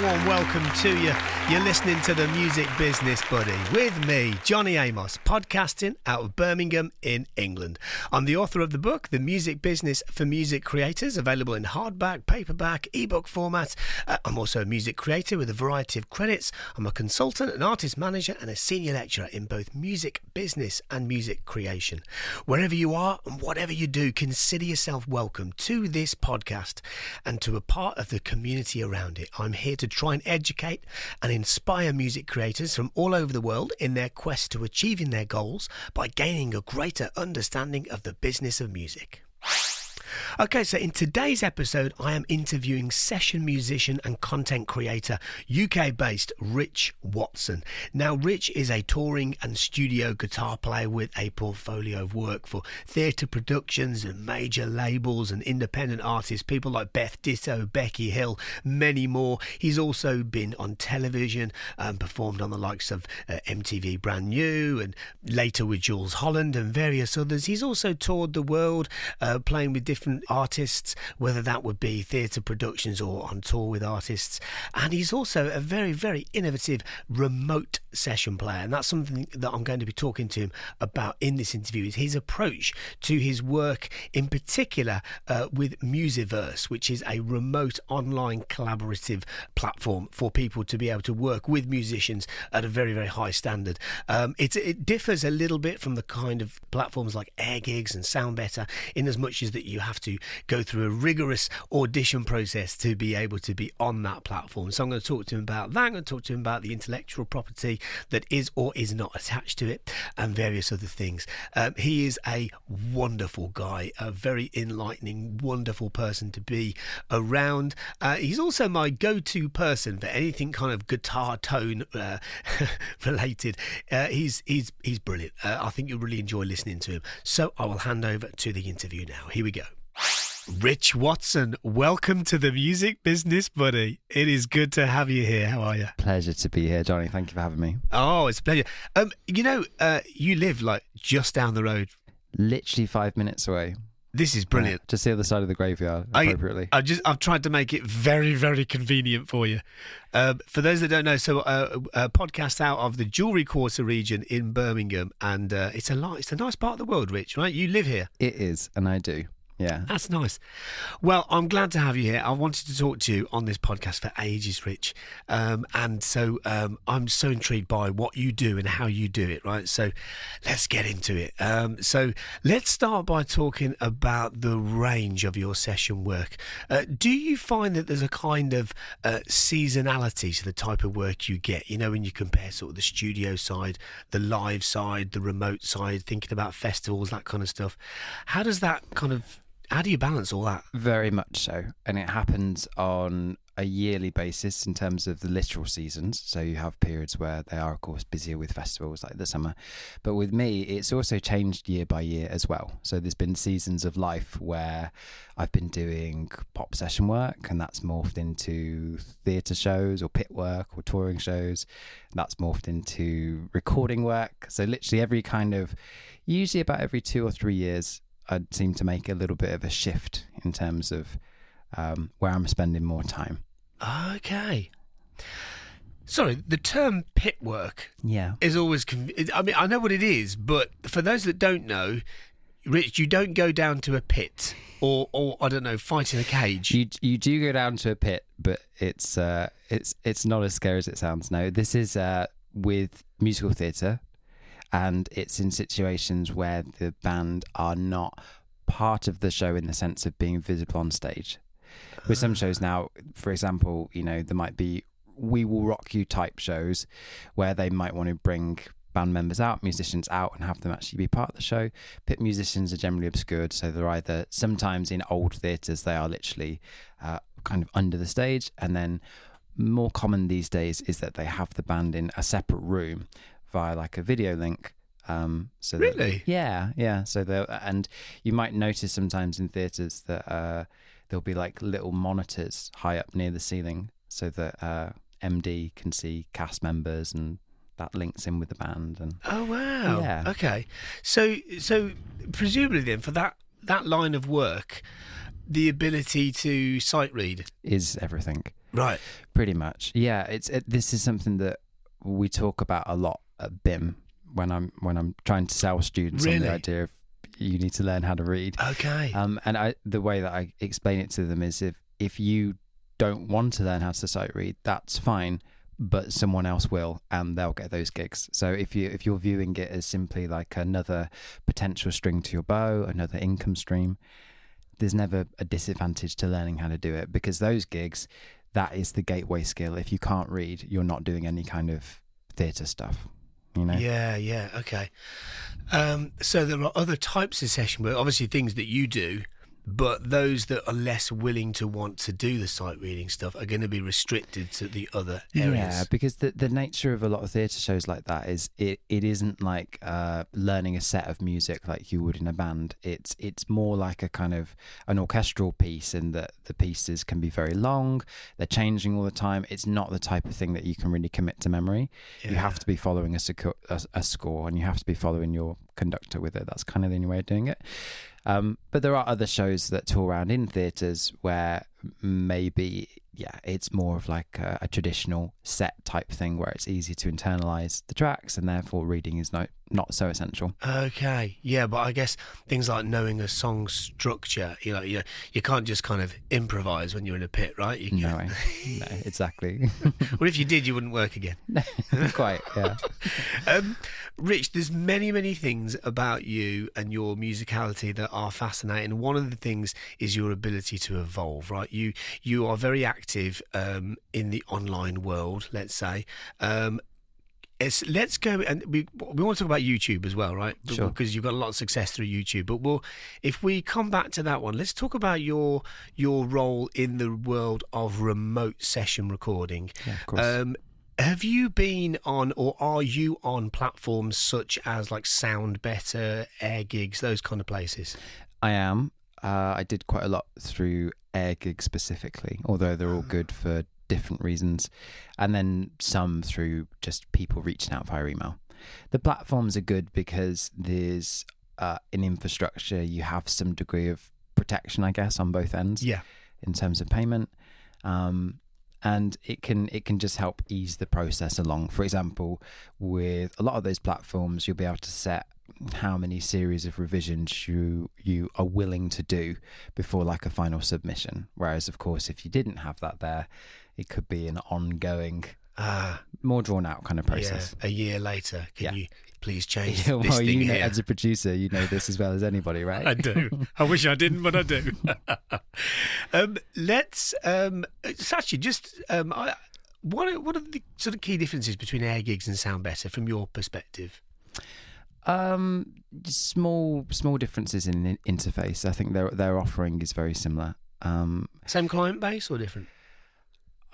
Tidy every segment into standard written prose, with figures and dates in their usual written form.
warm welcome to you. You're listening to the Music Business Buddy with me, Johnny Amos, podcasting out of Birmingham in England. I'm the author of the book, The Music Business for Music Creators, available in hardback, paperback, ebook format. I'm also a music creator with a variety of credits. I'm a consultant, an artist manager, and a senior lecturer in both music business and music creation. Wherever you are and whatever you do, consider yourself welcome to this podcast and to a part of the community around it. I'm here to try and educate and inspire music creators from all over the world in their quest to achieving their goals by gaining a greater understanding of the business of music. Okay, so in today's episode, I am interviewing session musician and content creator, UK-based Rich Watson. Now, Rich is a touring and studio guitar player with a portfolio of work for theatre productions and major labels and independent artists, people like Beth Ditto, Becky Hill, many more. He's also been on television and performed on the likes of MTV Brand New and later with Jules Holland and various others. He's also toured the world playing with different artists, whether that would be theatre productions or on tour with artists. And he's also a very, very innovative remote session player. And that's something that I'm going to be talking to him about in this interview, is his approach to his work, in particular with Musiversal, which is a remote online collaborative platform for people to be able to work with musicians at a very, very high standard. It differs a little bit from the kind of platforms like Air Gigs and Sound Better, in as much as that you have to go through a rigorous audition process to be able to be on that platform. So I'm going to talk to him about that. I'm going to talk to him about the intellectual property that is or is not attached to it and various other things. He is a wonderful guy, a very enlightening, wonderful person to be around. He's also my go-to person for anything kind of guitar tone related. He's brilliant. I think you'll really enjoy listening to him. So I will hand over to the interview now. Here we go. Rich Watson, welcome to the Music Business Buddy. It is good to have you here. How are you? Pleasure to be here, Johnny. Thank you for having me. Oh, it's a pleasure. You live like just down the road. Literally 5 minutes away. This is brilliant. Just the other side of the graveyard, appropriately. I've tried to make it very, very convenient for you. For those that don't know, so a podcast out of the Jewellery Quarter region in Birmingham, and it's a nice part of the world, Rich, right? You live here. It is, and I do. Yeah. That's nice. Well, I'm glad to have you here. I wanted to talk to you on this podcast for ages, Rich. And so I'm so intrigued by what you do and how you do it, right? So let's get into it. So let's start by talking about the range of your session work. Do you find that there's a kind of seasonality to the type of work you get? You know, when you compare sort of the studio side, the live side, the remote side, thinking about festivals, that kind of stuff. How do you balance all that? Very much so. And it happens on a yearly basis in terms of the literal seasons. So you have periods where they are, of course, busier with festivals like the summer. But with me, it's also changed year by year as well. So there's been seasons of life where I've been doing pop session work, and that's morphed into theatre shows or pit work or touring shows. That's morphed into recording work. So literally usually about every 2 or 3 years, I seem to make a little bit of a shift in terms of where I'm spending more time. Okay. Sorry, the term pit work is always... I mean, I know what it is, but for those that don't know, Rich, you don't go down to a pit or I don't know, fight in a cage. You do go down to a pit, but it's not as scary as it sounds. No, this is with musical theatre. And it's in situations where the band are not part of the show in the sense of being visible on stage. With some shows now, for example, you know, there might be We Will Rock You type shows where they might want to bring band members out, musicians out, and have them actually be part of the show. Pit musicians are generally obscured, so they're either, sometimes in old theatres, they are literally kind of under the stage, and then more common these days is that they have the band in a separate room via like a video link. So really? Yeah. So and you might notice sometimes in theatres that there'll be like little monitors high up near the ceiling, so that MD can see cast members, and that links in with the band. And oh wow, yeah. Okay. So presumably then for that line of work, the ability to sight read is everything. Right. Pretty much. Yeah. This is something that we talk about a lot at BIM when I'm trying to sell students on the idea of you need to learn how to read. Okay. And the way that I explain it to them is if you don't want to learn how to sight read, that's fine, but someone else will, and they'll get those gigs. So if you're viewing it as simply like another potential string to your bow, another income stream, there's never a disadvantage to learning how to do it, because those gigs, that is the gateway skill. If you can't read, you're not doing any kind of theatre stuff. You know? Yeah, okay. So there are other types of session work, obviously things that you do, but those that are less willing to want to do the sight reading stuff are going to be restricted to the other areas. Yeah, because the nature of a lot of theatre shows like that is it isn't like learning a set of music like you would in a band. It's more like a kind of an orchestral piece, in that the pieces can be very long, they're changing all the time. It's not the type of thing that you can really commit to memory. Yeah. You have to be following a score, and you have to be following your conductor with it. That's kind of the only way of doing it. But there are other shows that tour around in theatres where maybe, it's more of like a traditional set type thing, where it's easy to internalise the tracks, and therefore reading is not so essential. Okay, yeah, but I guess things like knowing a song structure, you can't just kind of improvise when you're in a pit, right? No, exactly. Well, if you did, you wouldn't work again. Quite, yeah. Rich, there's many things about you and your musicality that are fascinating. One of the things is your ability to evolve, right? You are very active in the online world, let's say. Let's go, and we want to talk about YouTube as well, right? Sure. Because you've got a lot of success through YouTube. But if we come back to that one, let's talk about your role in the world of remote session recording. Yeah, of course. Have you been on, or are you on platforms such as like Sound Better, Air Gigs, those kind of places? I am. I did quite a lot through Air Gigs specifically, although they're all good for different reasons, and then some through just people reaching out via email. The platforms are good because there's an infrastructure. You have some degree of protection, I guess, on both ends. Yeah. In terms of payment. And it can just help ease the process along. For example, with a lot of those platforms, you'll be able to set how many series of revisions you are willing to do before like a final submission. Whereas, of course, if you didn't have that there, it could be an ongoing, more drawn out kind of process. Yeah, a year later, can you please change well, this thing here? As a producer, you know this as well as anybody, right? I do. I wish I didn't, but I do. Let's it's actually just what are the sort of key differences between Air Gigs and Sound Better from your perspective? Small differences in interface. I think their offering is very similar. Same client base or different?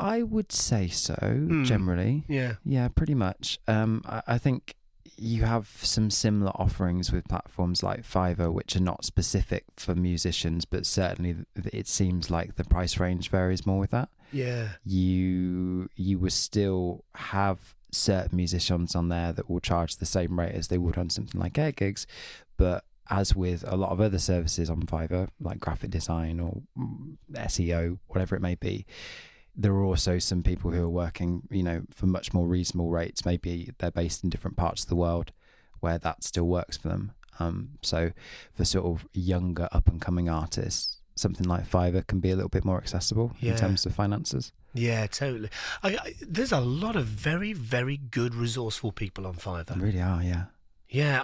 I would say so, generally. Yeah, pretty much. I think you have some similar offerings with platforms like Fiverr, which are not specific for musicians, but certainly it seems like the price range varies more with that. Yeah. You will still have certain musicians on there that will charge the same rate as they would on something like Air Gigs, but as with a lot of other services on Fiverr, like graphic design or SEO, whatever it may be, there are also some people who are working, for much more reasonable rates. Maybe they're based in different parts of the world where that still works for them. So for sort of younger up and coming artists, something like Fiverr can be a little bit more accessible in terms of finances. Yeah, totally. There's a lot of very, very good resourceful people on Fiverr. There really are, yeah. Yeah,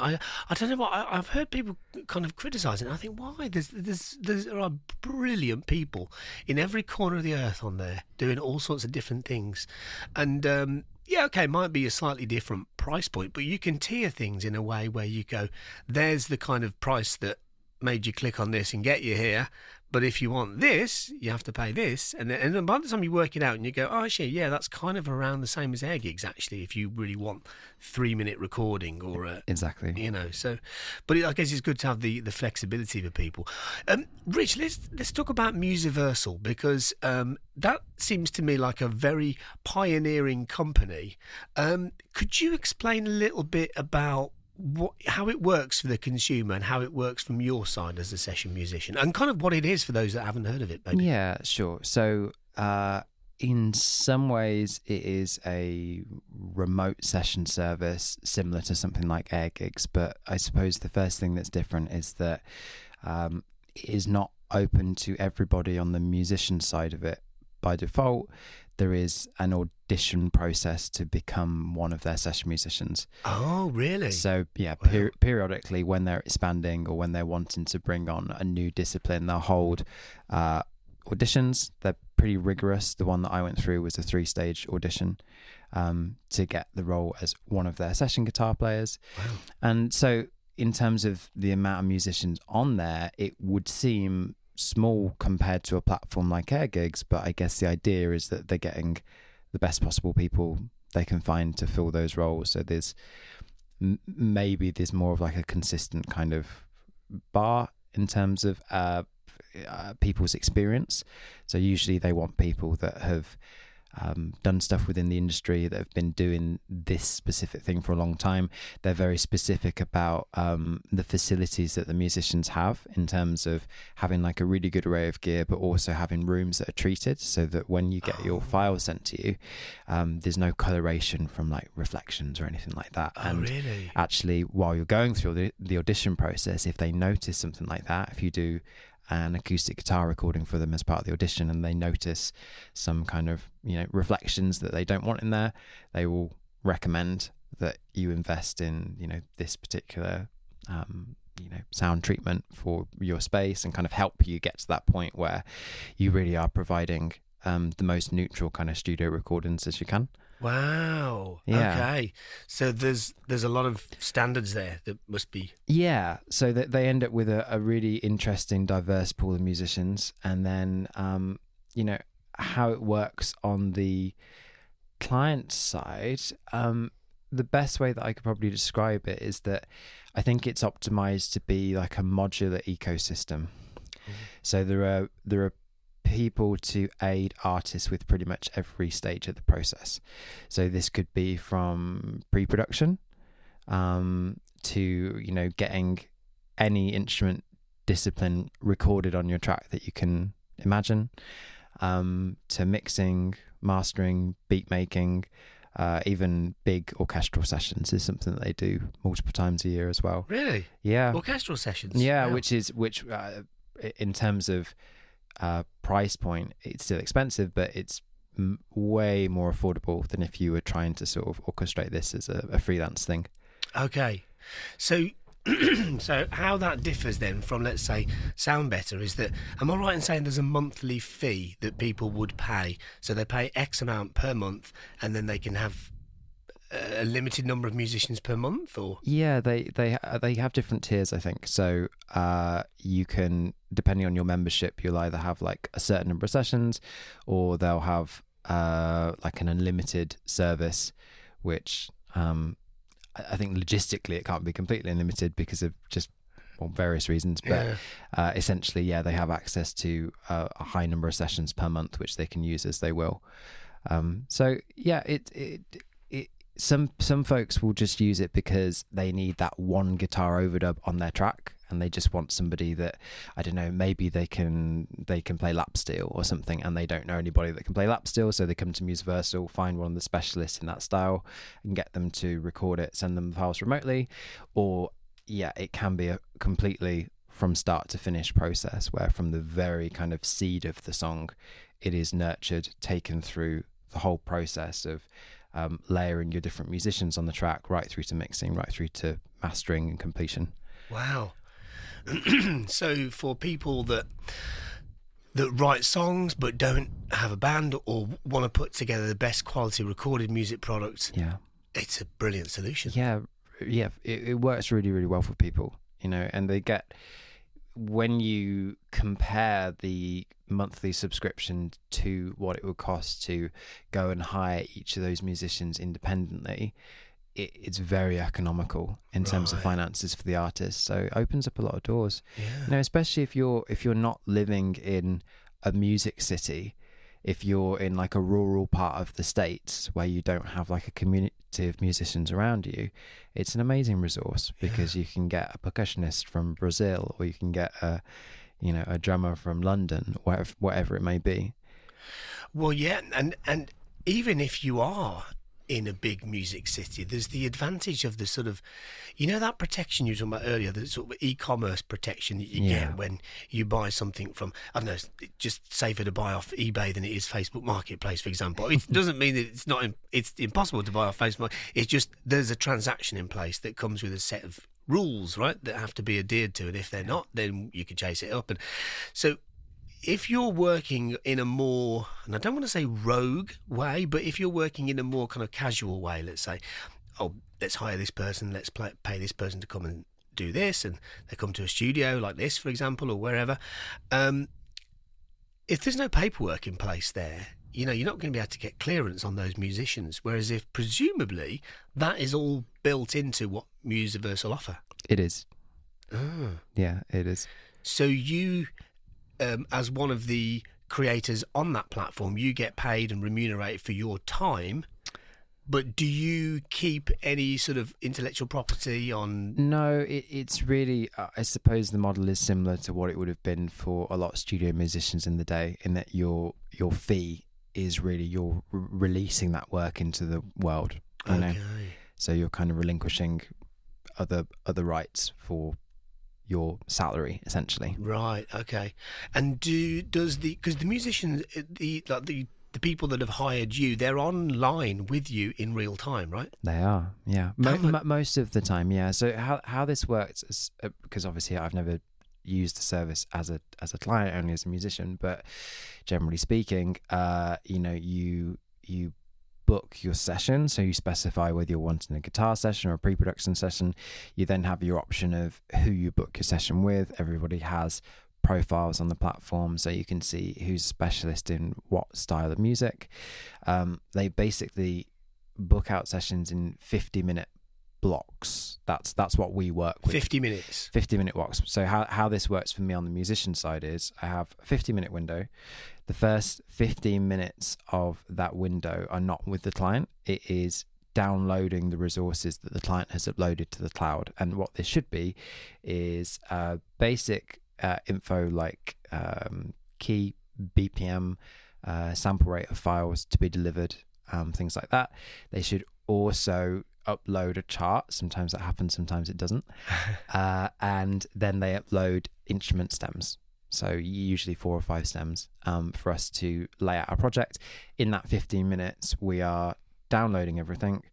I don't know what I've heard people kind of criticise it. And I think why there are brilliant people in every corner of the earth on there doing all sorts of different things, and it might be a slightly different price point, but you can tier things in a way where you go, there's the kind of price that made you click on this and get you here. But if you want this, you have to pay this. And then by the time you work it out and you go, oh, actually, yeah, that's kind of around the same as Air Gigs, actually, if you really want 3-minute recording or... exactly. So... But I guess it's good to have the flexibility for people. Rich, let's talk about Musiversal, because that seems to me like a very pioneering company. Could you explain a little bit about how it works for the consumer and how it works from your side as a session musician, and kind of what it is for those that haven't heard of it, maybe? Yeah, sure. So in some ways, it is a remote session service similar to something like air gigs. But I suppose the first thing that's different is that it is not open to everybody on the musician side of it. By default, there is an audition process to become one of their session musicians. Oh, really? So, yeah, Wow. periodically when they're expanding or when they're wanting to bring on a new discipline, they'll hold auditions. They're pretty rigorous. The one that I went through was a 3-stage audition to get the role as one of their session guitar players. Wow. And so in terms of the amount of musicians on there, it would seem small compared to a platform like Air Gigs, but I guess the idea is that they're getting the best possible people they can find to fill those roles. So there's maybe there's more of like a consistent kind of bar in terms of people's experience. So usually they want people that have done stuff within the industry, that have been doing this specific thing for a long time. They're very specific about the facilities that the musicians have in terms of having like a really good array of gear, but also having rooms that are treated so that when you get your file sent to you, there's no coloration from like reflections or anything like that. Oh, really? Actually, while you're going through the audition process, if they notice something like that, if you do an acoustic guitar recording for them as part of the audition and they notice some kind of, reflections that they don't want in there, they will recommend that you invest in, this particular, sound treatment for your space and kind of help you get to that point where you really are providing the most neutral kind of studio recordings as you can. Wow. Yeah. Okay. So there's a lot of standards there that must be. Yeah. So that they end up with a really interesting, diverse pool of musicians. And then, how it works on the client side, the best way that I could probably describe it is that I think it's optimized to be like a modular ecosystem. Mm. So there are people to aid artists with pretty much every stage of the process. So this could be from pre-production to getting any instrument discipline recorded on your track that you can imagine, to mixing, mastering, beat making, even big orchestral sessions is something that they do multiple times a year as well. Really? Yeah. Orchestral sessions? Yeah. Wow. which in terms of price point, it's still expensive, but it's way more affordable than if you were trying to sort of orchestrate this as a freelance thing. Okay. So so how that differs then from, let's say, Sound Better is that, am I right in saying there's a monthly fee that people would pay? So they pay X amount per month and then they can have a limited number of musicians per month, or? Yeah, they have different tiers, I think. So you can, depending on your membership, you'll either have like a certain number of sessions, or they'll have like an unlimited service, which I think logistically it can't be completely unlimited because of just various reasons. But essentially, yeah, they have access to a high number of sessions per month, which they can use as they will. So yeah, Some folks will just use it because they need that one guitar overdub on their track, and they just want somebody that, I don't know, maybe they can play lap steel or something, and they don't know anybody that can play lap steel, so they come to Musiversal, find one of the specialists in that style, and get them to record it, send them the files remotely. Or yeah, it can be a completely from start to finish process where from the very kind of seed of the song, it is nurtured, taken through the whole process of layering your different musicians on the track, right through to mixing, right through to mastering and completion. Wow. So for people that write songs but don't have a band or want to put together the best quality recorded music product, Yeah, it's a brilliant solution. yeah, it works really, really well for people, and they get, when you compare the monthly subscription to what it would cost to go and hire each of those musicians independently, it's very economical in terms of finances for the artist. So it opens up a lot of doors. Yeah. Especially if you're not living in a music city, if you're in like a rural part of the States where you don't have like a community of musicians around you, it's an amazing resource because you can get a percussionist from Brazil, or you can get a drummer from London, whatever it may be. Well, yeah, and even if you are in a big music city, there's the advantage of the sort of, that protection you were talking about earlier, the sort of e-commerce protection that you get when you buy something from, I don't know, it's just safer to buy off eBay than it is Facebook Marketplace, for example. It doesn't mean that it's impossible to buy off Facebook. It's just there's a transaction in place that comes with a set of rules, right, that have to be adhered to, and if they're not, then you can chase it up. And so if you're working in a more, and I don't want to say rogue way, but if you're working in a more kind of casual way, let's say, oh, let's hire this person, let's pay this person to come and do this, and they come to a studio like this, for example, or wherever. If there's no paperwork in place there, you're not going to be able to get clearance on those musicians. Whereas if presumably that is all built into what Musiversal offer. It is. Ah. Yeah, it is. So you, as one of the creators on that platform, you get paid and remunerated for your time, but do you keep any sort of intellectual property on? No, it's really, I suppose the model is similar to what it would have been for a lot of studio musicians in the day, in that your fee is really you're releasing that work into the world. Okay. So you're kind of relinquishing other rights for your salary, essentially. Right. Okay. And because the musicians, the people that have hired you, they're online with you in real time, right? They are, yeah. Most of the time, yeah. So how this works is, because obviously I've never used the service as a client, only as a musician, but generally speaking, you book your session, so you specify whether you're wanting a guitar session or a pre-production session. You then have your option of who you book your session with. Everybody has profiles on the platform, so you can see who's a specialist in what style of music. They basically book out sessions in 50-minute blocks. That's what we work with. 50-minute blocks. So how this works for me on the musician side is I have a 50-minute window. The first 15 minutes of that window are not with the client. It is downloading the resources that the client has uploaded to the cloud. And what this should be is basic info like key, BPM, sample rate of files to be delivered, things like that. They should also upload a chart. Sometimes that happens, sometimes it doesn't. And then they upload instrument stems. So usually 4 or 5 stems for us to lay out our project. In that 15 minutes, we are downloading everything,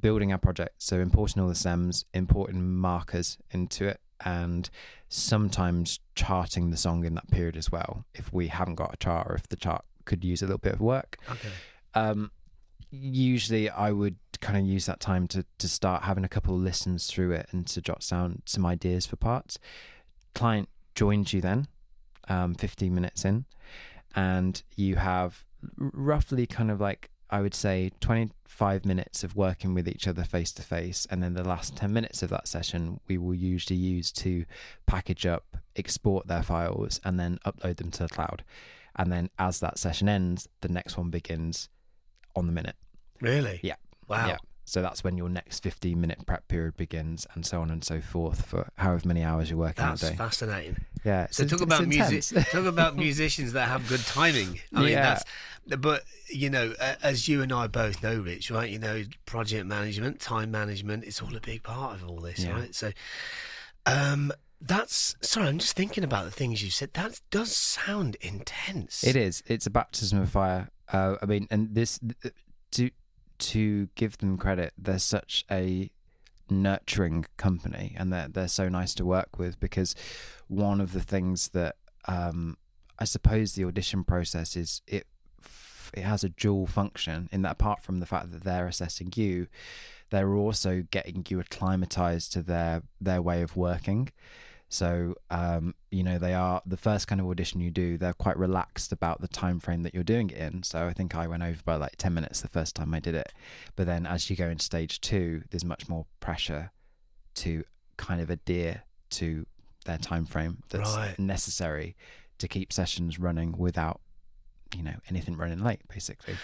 building our project. So importing all the stems, importing markers into it, and sometimes charting the song in that period as well, if we haven't got a chart or if the chart could use a little bit of work. Okay. Usually I would kind of use that time to start having a couple of listens through it and to jot down some ideas for parts. Client joins you then 15 minutes in, and you have roughly kind of like, I would say 25 minutes of working with each other face to face, and then the last 10 minutes of that session we will usually use to package up, export their files, and then upload them to the cloud. And then as that session ends, the next one begins on the minute. Really? Yeah. Wow. Yeah. So that's when your next 15-minute prep period begins, and so on and so forth, for however many hours you're working that day. That's fascinating. Yeah. So talk about musicians that have good timing. I mean, but as you and I both know, Rich, right? Project management, time management, it's all a big part of all this, right? So, sorry, I'm just thinking about the things you said. That does sound intense. It is. It's a baptism of fire. I mean, and this to give them credit, they're such a nurturing company, and they're so nice to work with, because one of the things that I suppose the audition process is, it has a dual function in that, apart from the fact that they're assessing you, they're also getting you acclimatized to their way of working. So they are the first kind of audition you do, they're quite relaxed about the time frame that you're doing it in. So I think I went over by like 10 minutes the first time I did it, but then as you go into stage 2, there's much more pressure to kind of adhere to their time frame that's necessary to keep sessions running without anything running late, basically.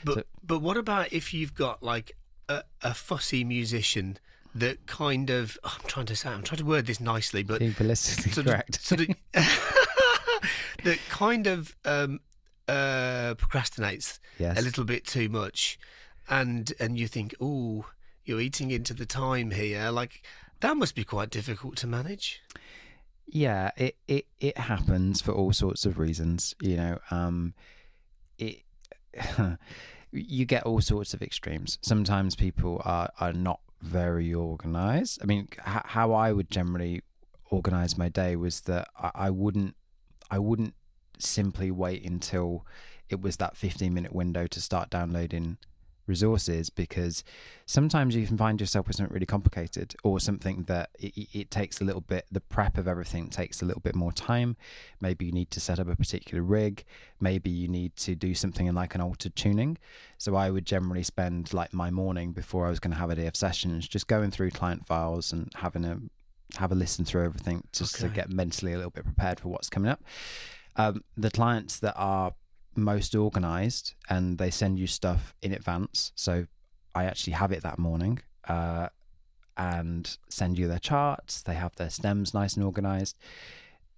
But what about if you've got like a fussy musician that kind of, I'm trying to word this nicely, but ballistically correct. that kind of procrastinates Yes. a little bit too much, and you think, oh, you're eating into the time here. Like, that must be quite difficult to manage. Yeah, it happens for all sorts of reasons. It you get all sorts of extremes. Sometimes people are not very organized. I mean, how I would generally organize my day was that I wouldn't simply wait until it was that 15-minute window to start downloading resources, because sometimes you can find yourself with something really complicated, or something that it takes a little bit, the prep of everything takes a little bit more time. Maybe you need to set up a particular rig, maybe you need to do something in like an altered tuning. So I would generally spend like my morning before I was going to have a day of sessions just going through client files and have a listen through everything, just to get mentally a little bit prepared for what's coming up. The clients that are most organized and they send you stuff in advance, so I actually have it that morning, and send you their charts, they have their stems nice and organized.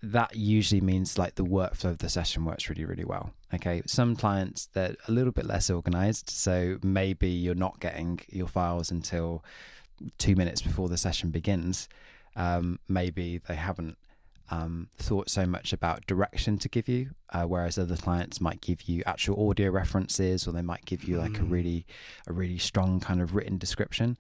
That usually means like the workflow of the session works really, really well. Okay, some clients, they're a little bit less organized, so maybe you're not getting your files until 2 minutes before the session begins. Maybe they haven't thought so much about direction to give you, whereas other clients might give you actual audio references, or they might give you like a really strong kind of written description.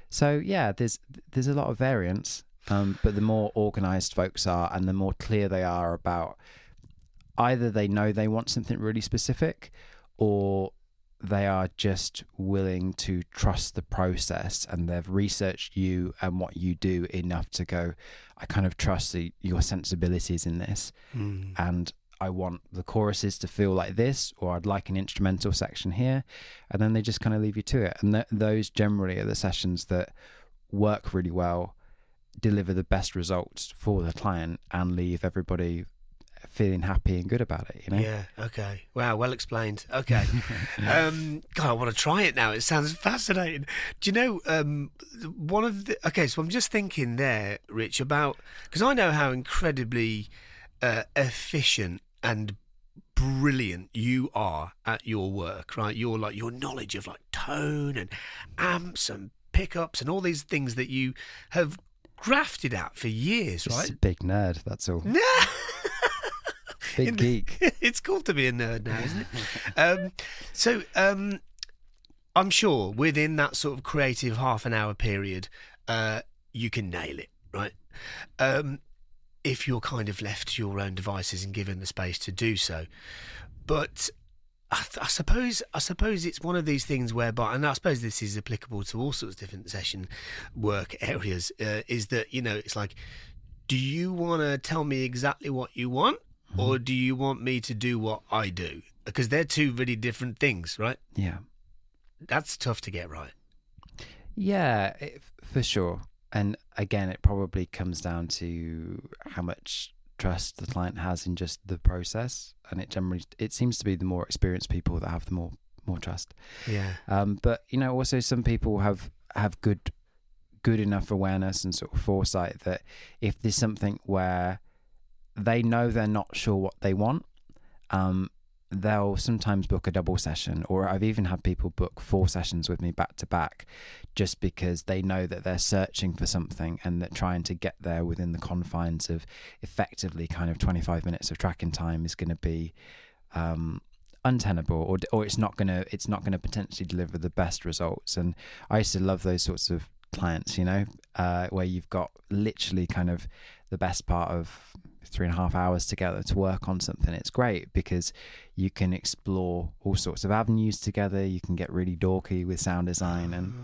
So yeah, there's a lot of variance, but the more organized folks are and the more clear they are about, either they know they want something really specific, or they are just willing to trust the process, and they've researched you and what you do enough to go, I kind of trust your sensibilities in this, and I want the choruses to feel like this, or I'd like an instrumental section here, and then they just kind of leave you to it. And those generally are the sessions that work really well, deliver the best results for the client, and leave everybody feeling happy and good about it, Yeah, okay. Wow, well explained. Okay. God, I want to try it now. It sounds fascinating. Do you know, so I'm just thinking there, Rich, about, because I know how incredibly efficient and brilliant you are at your work, right? Your knowledge of like tone and amps and pickups and all these things that you have grafted at for years, right? Just a big nerd, that's all. Big geek. It's cool to be a nerd now, isn't it? So I'm sure within that sort of creative half an hour period, you can nail it, right? If you're kind of left to your own devices and given the space to do so. But I suppose it's one of these things whereby, and I suppose this is applicable to all sorts of different session work areas, is that, it's like, do you want to tell me exactly what you want? Or do you want me to do what I do? Because they're two really different things, right? Yeah. That's tough to get right. Yeah, for sure. And again, it probably comes down to how much trust the client has in just the process. And it seems to be the more experienced people that have the more trust. Yeah. But, also some people have good enough awareness and sort of foresight that if there's something where they know they're not sure what they want, they'll sometimes book a double session, or I've even had people book 4 sessions with me back to back, just because they know that they're searching for something and that trying to get there within the confines of effectively kind of 25 minutes of tracking time is going to be untenable, or it's not going to potentially deliver the best results. And I used to love those sorts of clients, where you've got literally kind of the best part of 3.5 hours together to work on something. It's great because you can explore all sorts of avenues together. You can get really dorky with sound design, and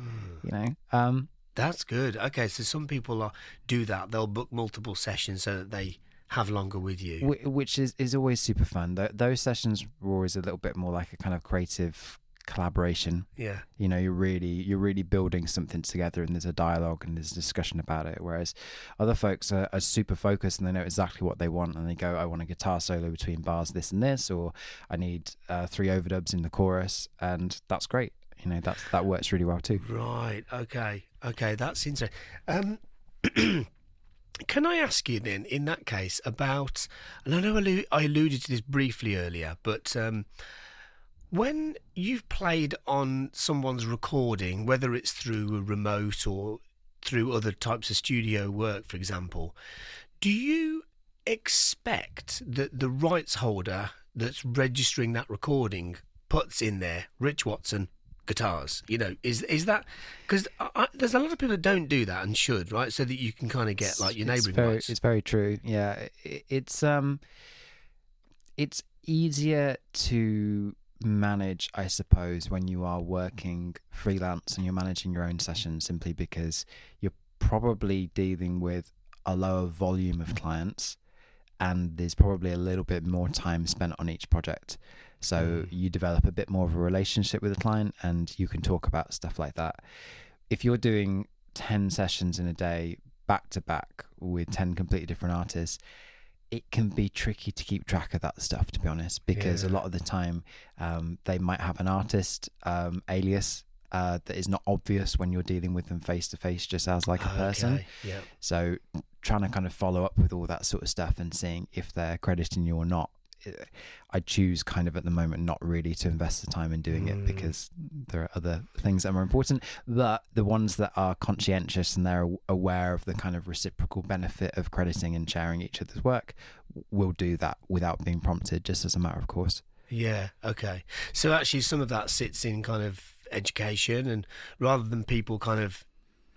that's good. Okay, so some people do that. They'll book multiple sessions so that they have longer with you, which is always super fun. Those sessions were always a little bit more like a kind of creative collaboration. Yeah. You're really building something together, and there's a dialogue and there's a discussion about it, whereas other folks are super focused and they know exactly what they want, and they go, I want a guitar solo between bars, this and this, or I need 3 overdubs in the chorus, and that's great. That works really well too. Right. Okay, that's interesting. Can I ask you then, in that case, about, and I know I alluded to this briefly earlier, but when you've played on someone's recording, whether it's through a remote or through other types of studio work, for example, do you expect that the rights holder that's registering that recording puts in there Rich Watson guitars? Is that because there's a lot of people that don't do that and should, right? So that you can kind of get like your neighbouring rights. It's very true. Yeah, it's easier to manage, I suppose, when you are working freelance and you're managing your own sessions, simply because you're probably dealing with a lower volume of clients and there's probably a little bit more time spent on each project. So you develop a bit more of a relationship with the client and you can talk about stuff like that. If you're doing 10 sessions in a day back to back with 10 completely different artists, it can be tricky to keep track of that stuff, to be honest, because a lot of the time they might have an artist alias that is not obvious when you're dealing with them face to face, just as like a person. Okay. Yeah. So trying to kind of follow up with all that sort of stuff and seeing if they're crediting you or not, I choose kind of at the moment not really to invest the time in doing it, because there are other things that are more important. But the ones that are conscientious and they're aware of the kind of reciprocal benefit of crediting and sharing each other's work will do that without being prompted, just as a matter of course. Yeah. Okay. So actually some of that sits in kind of education, and rather than people kind of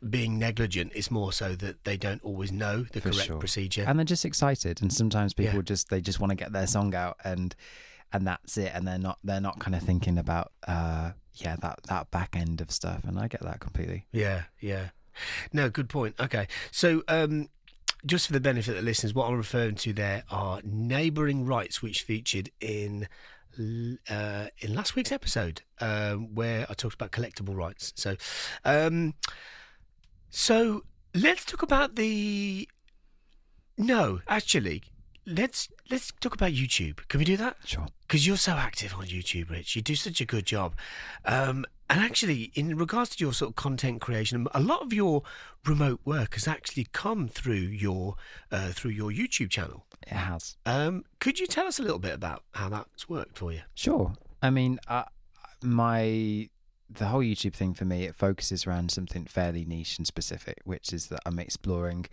being negligent, it's more so that they don't always know the correct procedure, and they're just excited, and sometimes people just want to get their song out and that's it, and they're not kind of thinking about that back end of stuff, and I get that completely. No, good point. Okay, so just for the benefit of the listeners, what I'm referring to there are neighbouring rights, which featured in last week's episode, where I talked about collectible rights. So let's talk about let's talk about YouTube. Can we do that? Sure. Because you're so active on YouTube, Rich. You do such a good job. And actually, in regards to your sort of content creation, a lot of your remote work has actually come through your YouTube channel. It has. Could you tell us a little bit about how that's worked for you? Sure. I mean, the whole YouTube thing for me, it focuses around something fairly niche and specific, which is that I'm exploring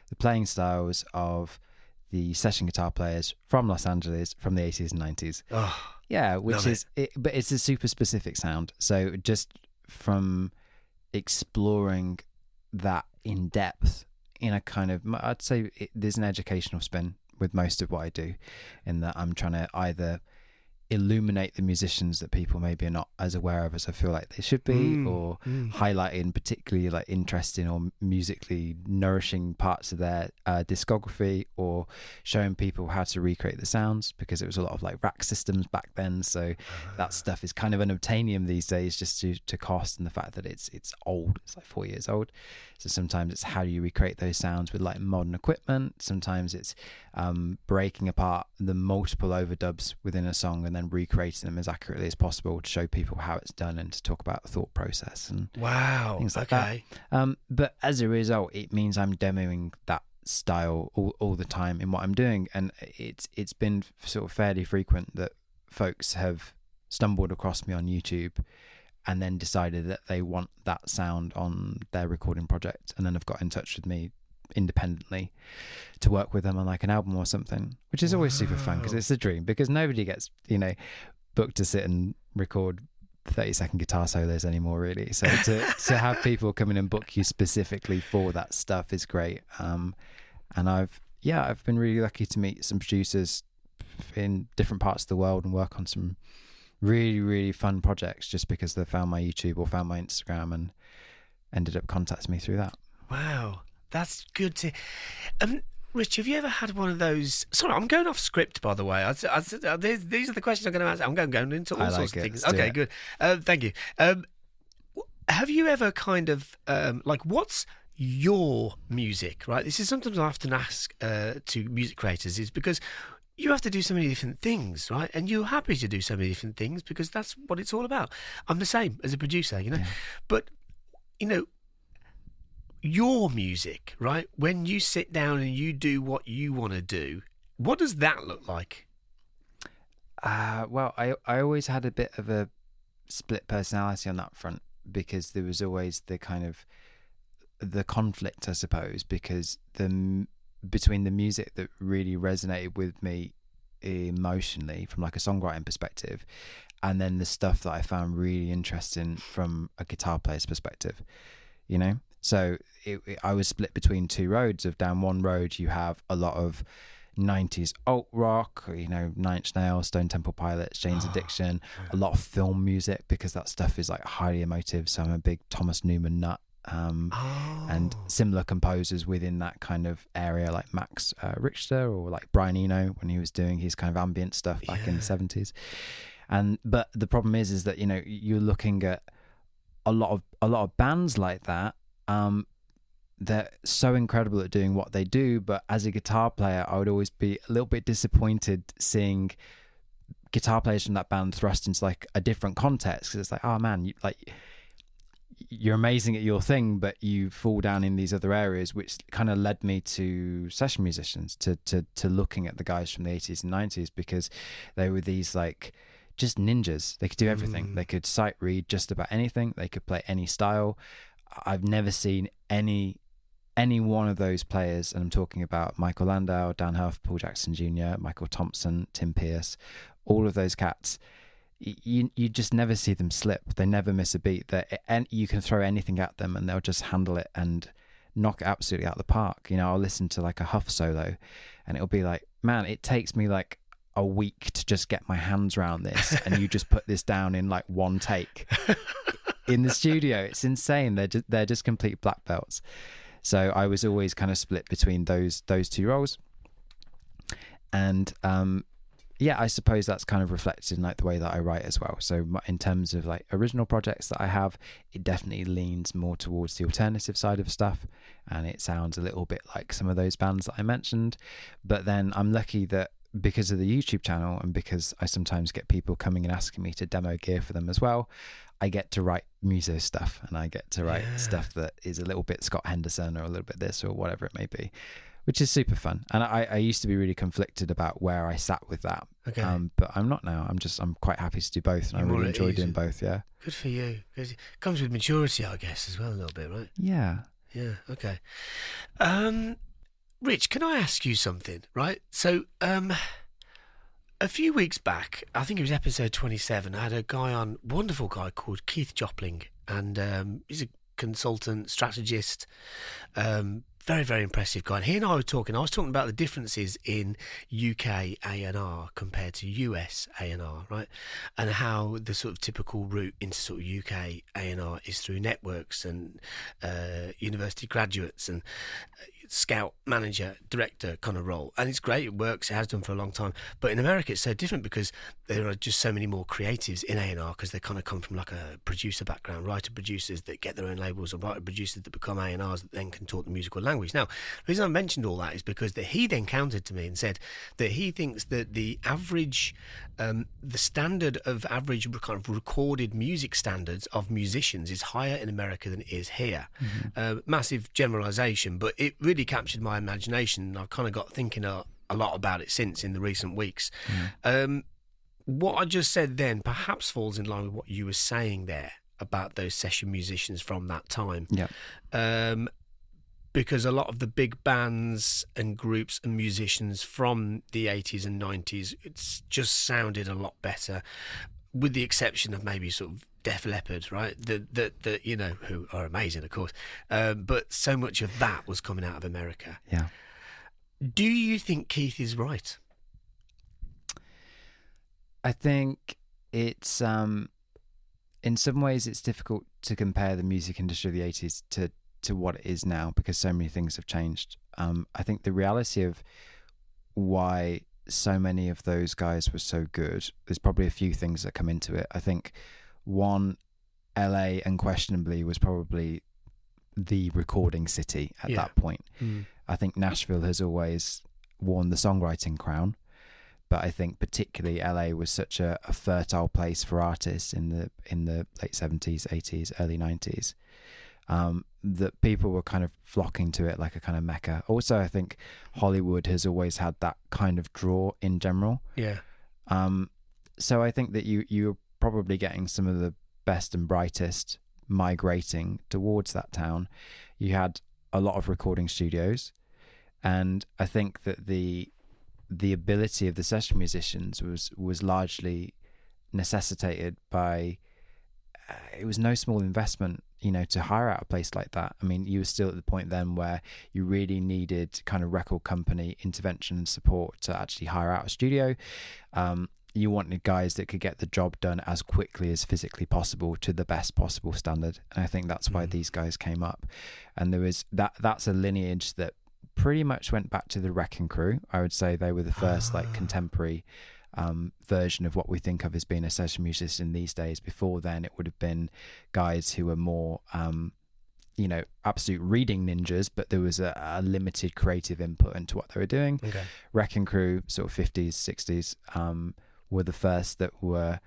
the playing styles of the session guitar players from Los Angeles from the 80s and 90s. Oh, yeah, which is it, but it's a super specific sound. So just from exploring that in depth in a kind of, I'd say there's an educational spin with most of what I do, in that I'm trying to either illuminate the musicians that people maybe are not as aware of as I feel like they should be, or highlighting particularly like interesting or musically nourishing parts of their discography, or showing people how to recreate the sounds, because it was a lot of like rack systems back then, so that stuff is kind of unobtainium these days, just due to cost and the fact that it's old. It's like 4 years old. So sometimes it's how do you recreate those sounds with like modern equipment. Sometimes it's breaking apart the multiple overdubs within a song and then recreating them as accurately as possible to show people how it's done and to talk about the thought process and things like that. But as a result, it means I'm demoing that style all the time in what I'm doing, and it's been sort of fairly frequent that folks have stumbled across me on YouTube and then decided that they want that sound on their recording project, and then have got in touch with me independently to work with them on like an album or something, which is always super fun, because it's a dream, because nobody gets booked to sit and record 30-second guitar solos anymore, really. So to have people come in and book you specifically for that stuff is great. And I've been really lucky to meet some producers in different parts of the world and work on some really, really fun projects just because they found my YouTube or found my Instagram and ended up contacting me through that. Wow, that's good to... Rich, have you ever had one of those... Sorry, I'm going off script, by the way. These are the questions I'm going to ask. I'm going into all sorts of things. Okay, good. Thank you. Have you ever kind of... what's your music, right? This is sometimes I often ask to music creators, is because you have to do so many different things, right? And you're happy to do so many different things because that's what it's all about. I'm the same as a producer, Yeah. But, your music, right? When you sit down and you do what you want to do, what does that look like? Well, I always had a bit of a split personality on that front, because there was always the kind of the conflict, I suppose, because between the music that really resonated with me emotionally from like a songwriting perspective, and then the stuff that I found really interesting from a guitar player's perspective, you know. So I was split between two roads. Of down one road you have a lot of 90s alt rock, you know, Nine Inch Nails, Stone Temple Pilots, Jane's Addiction, a lot of film music, because that stuff is like highly emotive. So I'm a big Thomas Newman nut. And similar composers within that kind of area, like Max Richter, or like Brian Eno when he was doing his kind of ambient stuff back in the 70s. But the problem is that, you know, you're looking at a lot of bands like that. They're so incredible at doing what they do, but as a guitar player, I would always be a little bit disappointed seeing guitar players from that band thrust into like a different context, because it's like, oh man, you're amazing at your thing, but you fall down in these other areas, which kind of led me to session musicians, to looking at the guys from the 80s and 90s, because they were these like just ninjas. They could do everything. They could sight read just about anything. They could play any style. I've never seen any one of those players, and I'm talking about Michael Landau, Dan Huff, Paul Jackson Jr., Michael Thompson, Tim Pierce, all of those cats. You just never see them slip. They never miss a beat. And you can throw anything at them and they'll just handle it and knock it absolutely out of the park. You know, I'll listen to like a Huff solo and it'll be like, man, it takes me like a week to just get my hands around this, and you just put this down in like one take in the studio. It's insane. They're just complete black belts. So I was always kind of split between those two roles. And yeah, I suppose that's kind of reflected in like the way that I write as well. So in terms of like original projects that I have, it definitely leans more towards the alternative side of stuff, and it sounds a little bit like some of those bands that I mentioned. But then I'm lucky that because of the YouTube channel, and because I sometimes get people coming and asking me to demo gear for them as well, I get to write muso stuff, and I get to write stuff that is a little bit Scott Henderson or a little bit this or whatever it may be, which is super fun. And I used to be really conflicted about where I sat with that. Okay. But I'm not now. I'm quite happy to do both, and I really enjoy doing both. Yeah. Good for you. It comes with maturity, I guess, as well, a little bit, right? Yeah. Yeah. Okay. Rich, can I ask you something? Right. So, a few weeks back, I think it was episode 27, I had a guy on, wonderful guy called Keith Jopling, and he's a consultant, strategist, very, very impressive guy. And he and I were talking. I was talking about the differences in UK A&R compared to US A&R, right? And how the sort of typical route into sort of UK A&R is through networks and university graduates and scout, manager, director kind of role. And it's great. It works. It has done for a long time. But in America, it's so different because there are just so many more creatives in A&R, because they kind of come from like a producer background, writer-producers that get their own labels, or writer-producers that become A&Rs that then can talk the musical language. Now, the reason I mentioned all that is because that he then countered to me and said that he thinks that the average, the standard of average kind of recorded music standards of musicians is higher in America than it is here. Massive generalisation, but it really captured my imagination, and I've kind of got thinking a lot about it since in the recent weeks. What I just said then perhaps falls in line with what you were saying there about those session musicians from that time. Because a lot of the big bands and groups and musicians from the 80s and 90s, it's just sounded a lot better, with the exception of maybe sort of Def Leppard, right? That you know, who are amazing, of course. But so much of that was coming out of America. Yeah. Do you think Keith is right? I think it's in some ways it's difficult to compare the music industry of the 80s to what it is now, because so many things have changed. I think the reality of why so many of those guys were so good, there's probably a few things that come into it. I think one, LA unquestionably was probably the recording city at that point. I think Nashville has always worn the songwriting crown, but I think particularly LA was such a fertile place for artists in the late 70s, 80s, early 90s. that people were kind of flocking to it like a kind of mecca. Also, I think Hollywood has always had that kind of draw in general. Yeah. So I think that you're probably getting some of the best and brightest migrating towards that town. You had a lot of recording studios, and I think that the ability of the session musicians was largely necessitated by it was no small investment, to hire out a place like that. I mean, you were still at the point then where you really needed kind of record company intervention and support to actually hire out a studio. You wanted guys that could get the job done as quickly as physically possible to the best possible standard. And I think that's why these guys came up. And there was that's a lineage that pretty much went back to the Wrecking Crew. I would say they were the first like contemporary version of what we think of as being a session musician these days. Before then, it would have been guys who were more, absolute reading ninjas, but there was a limited creative input into what they were doing. Okay. Wrecking Crew, sort of 50s, 60s, were the first that were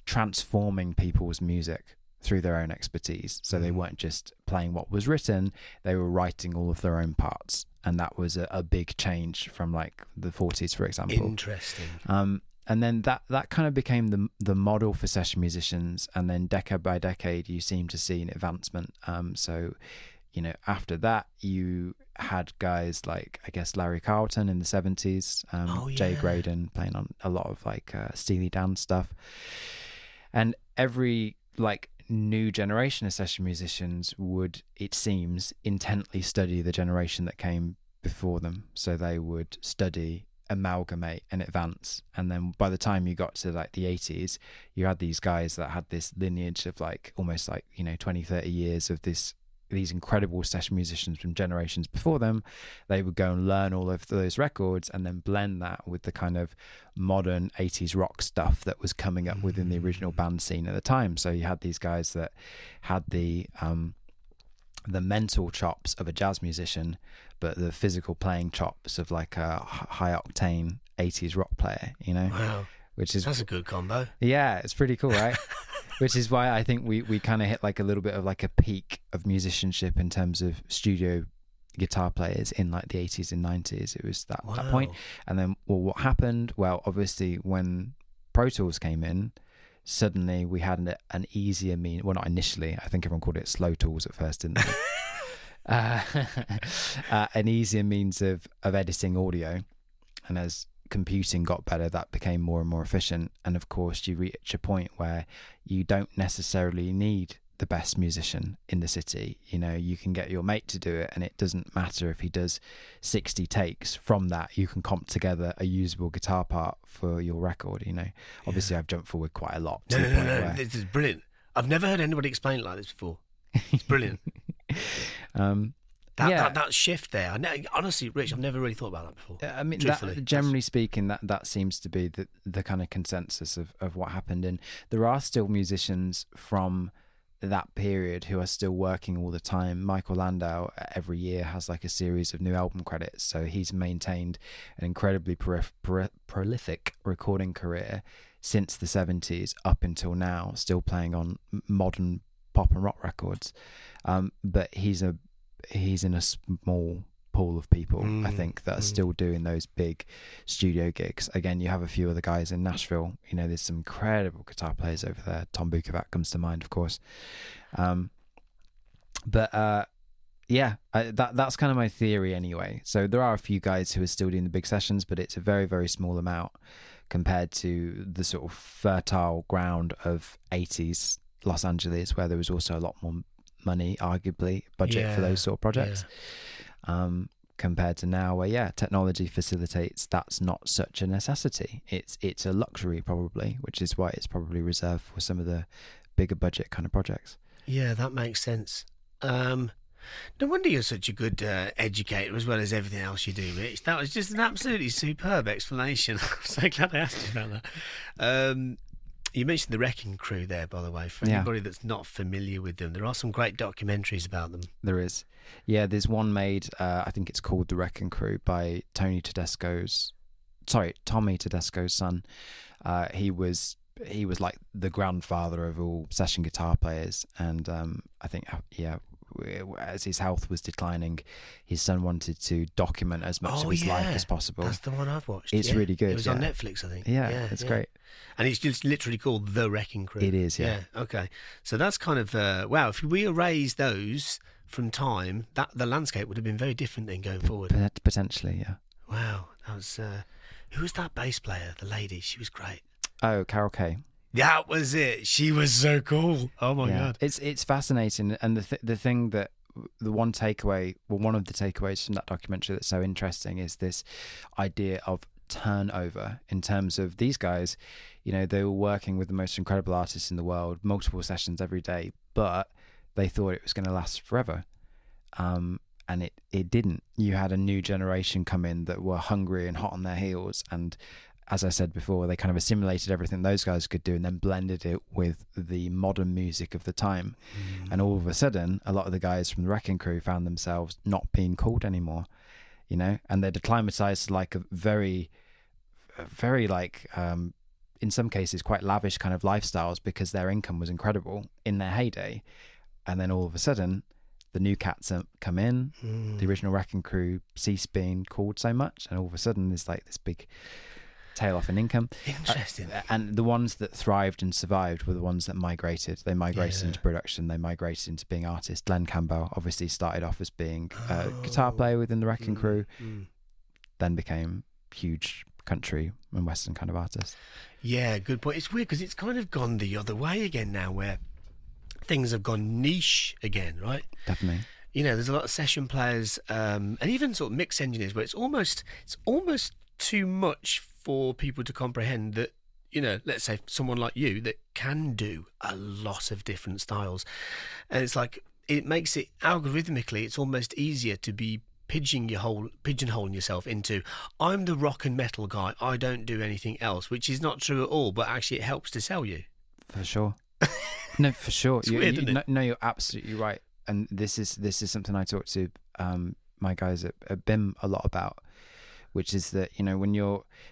transforming people's music through their own expertise. So they weren't just playing what was written, they were writing all of their own parts. And that was a big change from like the 40s, for example. Interesting. And then that kind of became the model for session musicians. And then decade by decade, you seem to see an advancement. So, after that, you had guys like, I guess, Larry Carlton in the 70s, Jay Graydon playing on a lot of like Steely Dan stuff. And every like new generation of session musicians would, it seems, intently study the generation that came before them. So they would study, amalgamate and advance. And then by the time you got to like the 80s, you had these guys that had this lineage of like almost like 20, 30 years of these incredible session musicians from generations before them. They would go and learn all of those records and then blend that with the kind of modern 80s rock stuff that was coming up within the original band scene at the time. So you had these guys that had the mental chops of a jazz musician, but the physical playing chops of like a high octane 80s rock player, Wow. That's a good combo. Yeah, it's pretty cool, right? Which is why I think we kind of hit like a little bit of like a peak of musicianship in terms of studio guitar players in like the 80s and 90s. It was that point. And then, what happened? Well, obviously when Pro Tools came in, suddenly we had an easier mean. Well, not initially. I think everyone called it Slow Tools at first, didn't they? An easier means of editing audio. And as computing got better, that became more and more efficient. And of course, you reach a point where you don't necessarily need the best musician in the city. You can get your mate to do it, and it doesn't matter if he does 60 takes. From that, you can comp together a usable guitar part for your record. Obviously I've jumped forward quite a lot. No, this is brilliant. I've never heard anybody explain it like this before. It's brilliant. That shift there. Honestly, Rich, I've never really thought about that before. I mean, generally speaking, that seems to be the kind of consensus of what happened. And there are still musicians from that period who are still working all the time. Michael Landau every year has like a series of new album credits. So he's maintained an incredibly prolific recording career since the 70s up until now, still playing on modern pop and rock records. But he's in a small pool of people, I think, that are still doing those big studio gigs. Again, you have a few other guys in Nashville. There's some incredible guitar players over there. Tom Bukovac comes to mind, of course. That's kind of my theory anyway. So there are a few guys who are still doing the big sessions, but it's a very, very small amount compared to the sort of fertile ground of 80s Los Angeles, where there was also a lot more money, arguably, budget for those sort of projects, compared to now where technology facilitates that's not such a necessity. It's a luxury probably, which is why it's probably reserved for some of the bigger budget kind of projects. Yeah, that makes sense. No wonder you're such a good educator as well as everything else you do, Rich. That was just an absolutely superb explanation. I'm so glad I asked you about that. You mentioned the Wrecking Crew there, by the way. For anybody that's not familiar with them, there are some great documentaries about them. There is. Yeah, there's one made, I think it's called The Wrecking Crew, by Tommy Tedesco's son. He was he was like the grandfather of all session guitar players, and I think as his health was declining, his son wanted to document as much of his life as possible. That's the one I've watched. It's really good. It was on Netflix, I think. Yeah, it's great. And it's just literally called The Wrecking Crew. It is, yeah. Okay. So that's kind of wow. If we erase those from time, that the landscape would have been very different then going forward. Potentially, yeah. Wow, that was who was that bass player? The lady, she was great. Oh, Carol Kay. That was it. She was so cool. Oh my god. It's fascinating, and the thing that one of the takeaways from that documentary that's so interesting is this idea of turnover, in terms of these guys, you know, they were working with the most incredible artists in the world, multiple sessions every day, but they thought it was going to last forever. And it didn't. You had a new generation come in that were hungry and hot on their heels, and as I said before, they kind of assimilated everything those guys could do and then blended it with the modern music of the time. And all of a sudden, a lot of the guys from the Wrecking Crew found themselves not being called anymore, you know, and they'd acclimatized to like a very like, in some cases, quite lavish kind of lifestyles because their income was incredible in their heyday. And then all of a sudden, the new cats come in, the original Wrecking Crew cease being called so much, and all of a sudden there's like this big tail off in income. Interesting. And the ones that thrived and survived were the ones that migrated. They migrated into production. They migrated into being artists. Glenn Campbell obviously started off as being a guitar player within the Wrecking Crew, then became huge country and western kind of artist. Yeah, good point. It's weird because it's kind of gone the other way again now, where things have gone niche again, right? Definitely. You know, there's a lot of session players, and even sort of mix engineers, where it's almost too much for people to comprehend that, you know, let's say someone like you that can do a lot of different styles, and it's like it makes it algorithmically, it's almost easier to be pigeonholing yourself into, I'm the rock and metal guy, I don't do anything else, which is not true at all, but actually it helps to sell you. For sure. No, for sure. It's weird, isn't it? No, you're absolutely right. And this is something I talk to my guys at BIM a lot about, which is that, you know,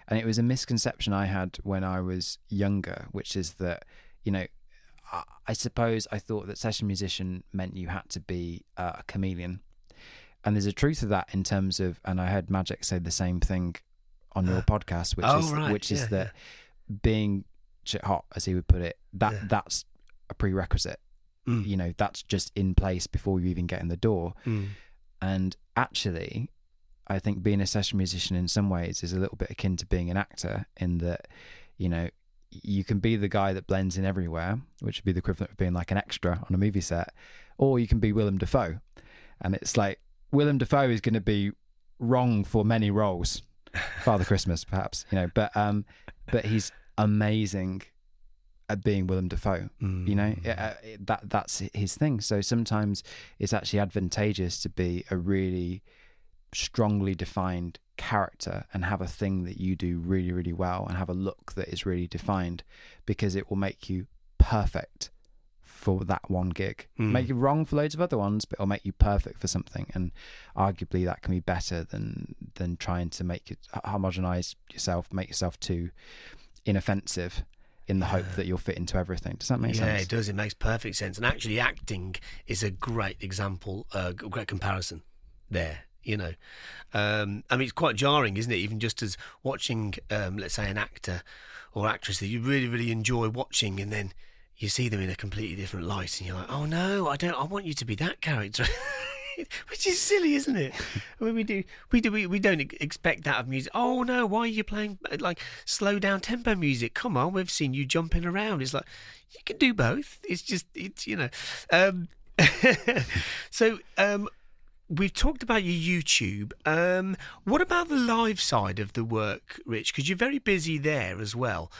and it was a misconception I had when I was younger, which is that, you know, I suppose I thought that session musician meant you had to be a chameleon. And there's a truth to that in terms of, and I heard Magic say the same thing on your podcast, which is that being shit hot, as he would put it, that's a prerequisite. You know, that's just in place before you even get in the door. And actually, I think being a session musician in some ways is a little bit akin to being an actor, in that, you know, you can be the guy that blends in everywhere, which would be the equivalent of being like an extra on a movie set, or you can be Willem Dafoe. And it's like, Willem Dafoe is going to be wrong for many roles. Father Christmas, perhaps, you know, but he's amazing at being Willem Dafoe. You know, that's his thing. So sometimes it's actually advantageous to be a really strongly defined character and have a thing that you do really, really well, and have a look that is really defined, because it will make you perfect for that one gig. Make you wrong for loads of other ones, but it'll make you perfect for something. And arguably that can be better than trying to make it homogenize yourself, make yourself too inoffensive in the hope that you'll fit into everything. Does that make sense? Yeah, it does. It makes perfect sense. And actually acting is a great example, a great comparison there. You know, I mean, it's quite jarring, isn't it? Even just as watching, let's say, an actor or actress that you really, really enjoy watching, and then you see them in a completely different light, and you're like, oh no, I want you to be that character. Which is silly, isn't it? I mean, we don't expect that of music. Oh no, why are you playing like slow down tempo music? Come on, we've seen you jumping around. It's like, you can do both. It's you know. So we've talked about your YouTube. What about the live side of the work, Rich? Because you're very busy there as well.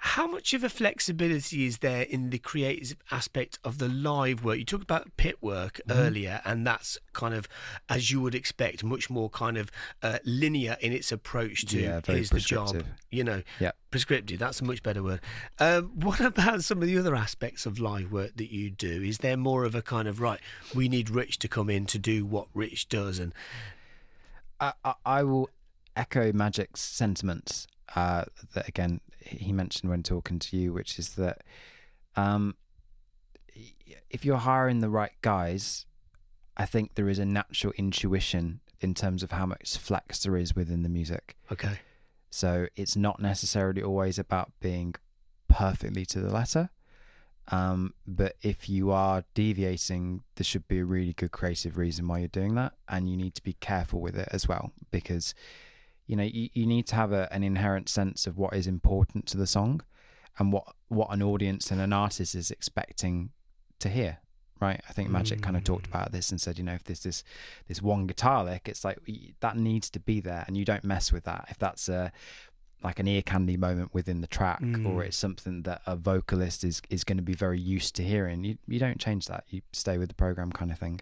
How much of a flexibility is there in the creative aspect of the live work? You talked about pit work earlier, and that's kind of, as you would expect, much more kind of linear in its approach to here's the job. You know, prescriptive. That's a much better word. What about some of the other aspects of live work that you do? Is there more of a kind of, right, we need Rich to come in to do what Rich does? And I will echo Magic's sentiments. that again he mentioned when talking to you, which is that if you're hiring the right guys, I think there is a natural intuition in terms of how much flex there is within the music. Okay. So it's not necessarily always about being perfectly to the letter. But if you are deviating, there should be a really good creative reason why you're doing that. And you need to be careful with it as well, because, you need to have an inherent sense of what is important to the song and what an audience and an artist is expecting to hear. Right, I think Magic kind of talked about this and said, if there's this one guitar lick, it's like that needs to be there, and you don't mess with that. If that's like an ear candy moment within the track, or it's something that a vocalist is going to be very used to hearing, you don't change that. You stay with the program, kind of thing.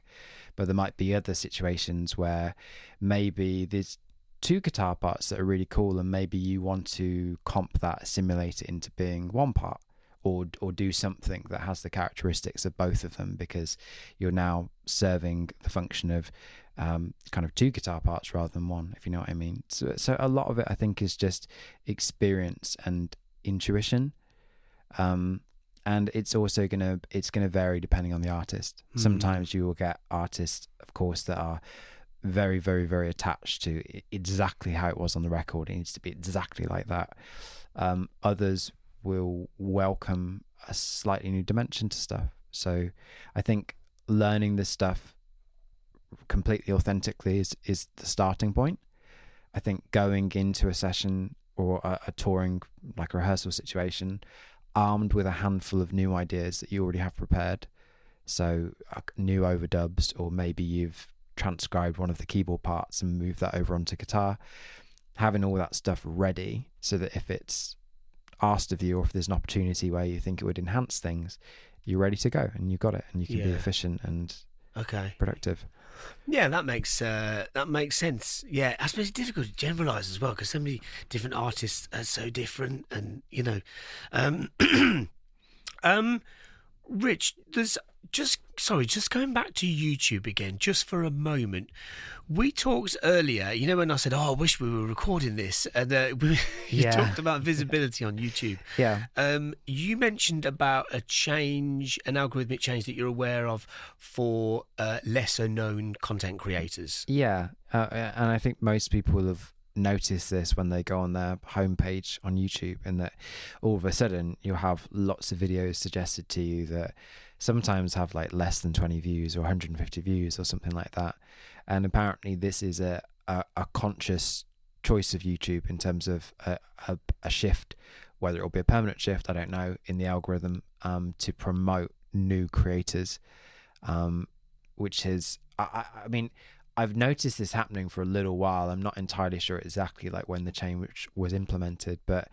But there might be other situations where maybe there's two guitar parts that are really cool, and maybe you want to comp that, simulate it into being one part. Or do something that has the characteristics of both of them, because you're now serving the function of kind of two guitar parts rather than one, if you know what I mean. So a lot of it, I think, is just experience and intuition, and it's also gonna vary depending on the artist. Sometimes you will get artists, of course, that are very, very, very attached to exactly how it was on the record. It needs to be exactly like that. Others will welcome a slightly new dimension to stuff. So I think learning this stuff completely authentically is the starting point. I think going into a session or a touring, like a rehearsal situation, armed with a handful of new ideas that you already have prepared, so new overdubs, or maybe you've transcribed one of the keyboard parts and moved that over onto guitar, having all that stuff ready so that if it's asked of you, or if there's an opportunity where you think it would enhance things, you're ready to go and you've got it, and you can be efficient and productive. Yeah, that makes sense. Yeah, I suppose it's difficult to generalize as well, because so many different artists are so different, and Rich, there's just going back to YouTube again, just for a moment. We talked earlier, when I said, I wish we were recording this, and you talked about visibility on YouTube. Yeah. You mentioned about an algorithmic change that you're aware of for lesser known content creators. Yeah, and I think most people will have noticed this when they go on their homepage on YouTube, and that all of a sudden you'll have lots of videos suggested to you that sometimes have like less than 20 views or 150 views or something like that. And apparently this is a conscious choice of YouTube in terms of a shift, whether it'll be a permanent shift, I don't know, in the algorithm to promote new creators, which is, I mean, I've noticed this happening for a little while. I'm not entirely sure exactly like when the change was implemented, but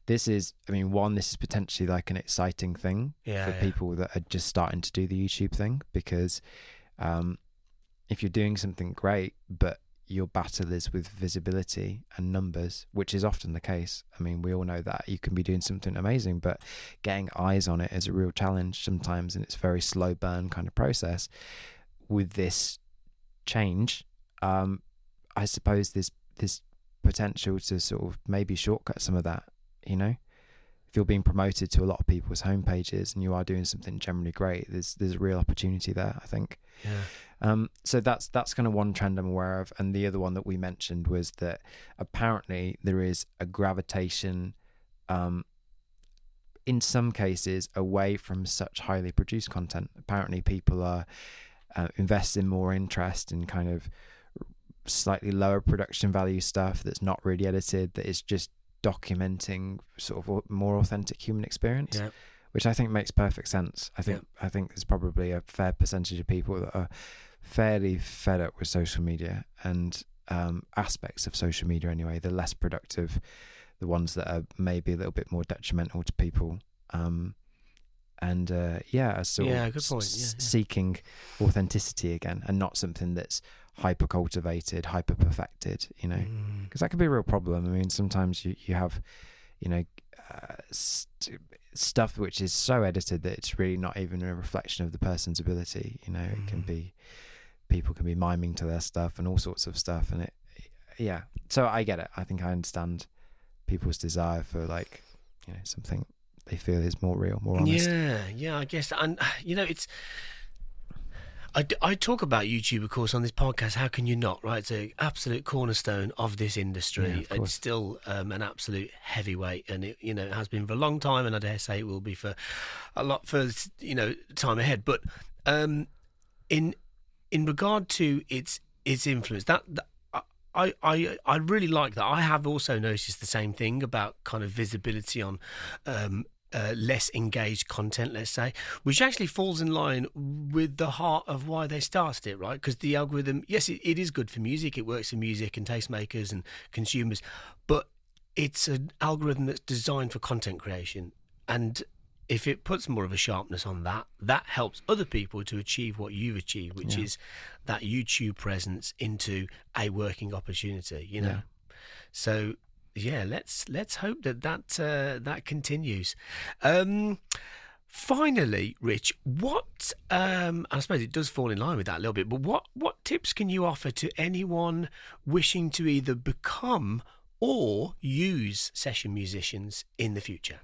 this is potentially like an exciting thing for people that are just starting to do the YouTube thing, because if you're doing something great, but your battle is with visibility and numbers, which is often the case. I mean, we all know that you can be doing something amazing, but getting eyes on it is a real challenge sometimes, and it's a very slow burn kind of process. With this change, I suppose there's potential to sort of maybe shortcut some of that. If you're being promoted to a lot of people's homepages and you are doing something generally great, there's a real opportunity there, I think. So that's kind of one trend I'm aware of. And the other one that we mentioned was that apparently there is a gravitation in some cases away from such highly produced content. Apparently people are investing more interest in kind of slightly lower production value stuff that's not really edited, that is just documenting sort of a more authentic human experience, which I think makes perfect sense. I think there's probably a fair percentage of people that are fairly fed up with social media and aspects of social media anyway, the less productive, the ones that are maybe a little bit more detrimental to people, seeking authenticity again, and not something that's hyper cultivated, hyper perfected, because that can be a real problem. I mean, sometimes you have stuff which is so edited that it's really not even a reflection of the person's ability. It can be, people can be miming to their stuff and all sorts of stuff, and so I get it. I think I understand people's desire for like, you know, something they feel is more real, more honest. Yeah, I guess. And, you know, I talk about YouTube, of course, on this podcast. How can you not, right? It's an absolute cornerstone of this industry. Yeah, It's still an absolute heavyweight, and it, you know, it has been for a long time, and I dare say it will be for a lot further, you know, time ahead. But in regard to its influence, that I really like that. I have also noticed the same thing about kind of visibility on less engaged content, let's say, which actually falls in line with the heart of why they started it, right? Because the algorithm, yes, it is good for music. It works for music and tastemakers and consumers, but it's an algorithm that's designed for content creation. And if it puts more of a sharpness on that, that helps other people to achieve what you've achieved, which is that YouTube presence into a working opportunity, you know? Yeah. So, yeah, let's hope that continues. Finally, Rich, what I suppose it does fall in line with that a little bit, but what tips can you offer to anyone wishing to either become or use session musicians in the future?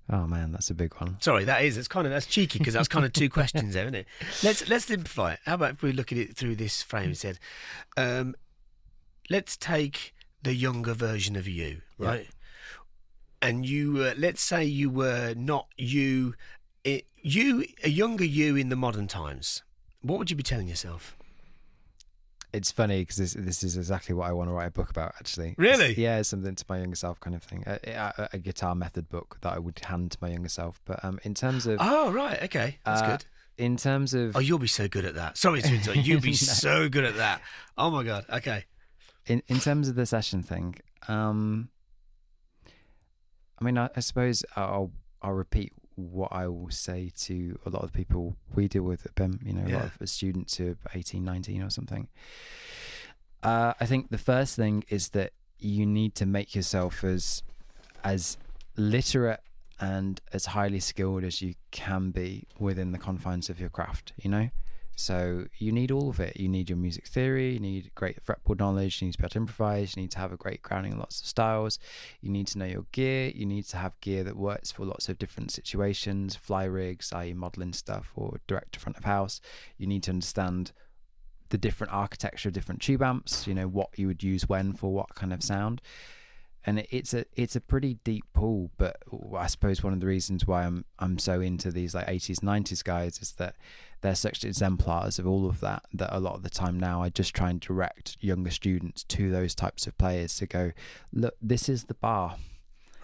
Oh man, that's a big one. Sorry, that's cheeky because that's kind of two questions there, isn't it? Let's simplify it. How about if we look at it through this frame and said, let's take the younger version of you, right? Yeah. And you, let's say you were not you, a younger you in the modern times. What would you be telling yourself? It's funny because this is exactly what I want to write a book about, actually. Really? It's something to my younger self kind of thing. A guitar method book that I would hand to my younger self. But in terms of... Oh, right. Okay. That's good. In terms of... Oh, you'll be so good at that. Sorry to interrupt. You'll be so good at that. Oh, my God. Okay. In terms of the session thing, I mean, I suppose I'll repeat what I will say to a lot of the people we deal with at BIM, you know, a lot of students who are 18, 19 or something. I think the first thing is that you need to make yourself as literate and as highly skilled as you can be within the confines of your craft, you know? So you need all of it. You need your music theory, you need great fretboard knowledge, you need to be able to improvise, you need to have a great grounding in lots of styles, you need to know your gear, you need to have gear that works for lots of different situations, fly rigs, i.e. modelling stuff, or direct to front of house. You need to understand the different architecture of different tube amps, you know, what you would use when for what kind of sound. And it's a pretty deep pool, but I suppose one of the reasons why I'm so into these like 80s, 90s guys is that they're such exemplars of all of that a lot of the time now I just try and direct younger students to those types of players to go, look, this is the bar.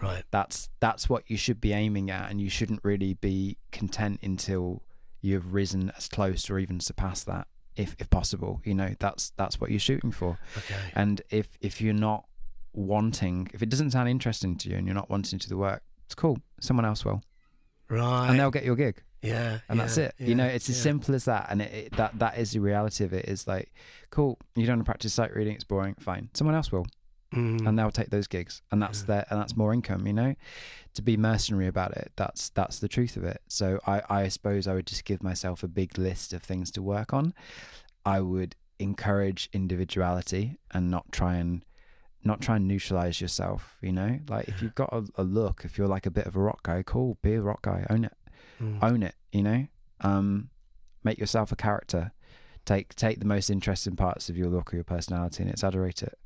Right. That's what you should be aiming at, and you shouldn't really be content until you've risen as close or even surpassed that, if possible. You know, that's what you're shooting for. Okay. And if you're not wanting, if it doesn't sound interesting to you and you're not wanting to do the work, it's cool, someone else will, right, and they'll get your gig, and that's it. You know, it's as simple as that. And that is the reality of it. Is like, cool, you don't want to practice sight reading, it's boring, fine, someone else will, and they'll take those gigs, and that's and that's more income. You know, to be mercenary about it, that's the truth of it. So I suppose I would just give myself a big list of things to work on. I would encourage individuality and not try and neutralize yourself, you know? Like, if you've got a look, if you're like a bit of a rock guy, cool, be a rock guy, own it, you know? Make yourself a character. Take the most interesting parts of your look or your personality and exaggerate it.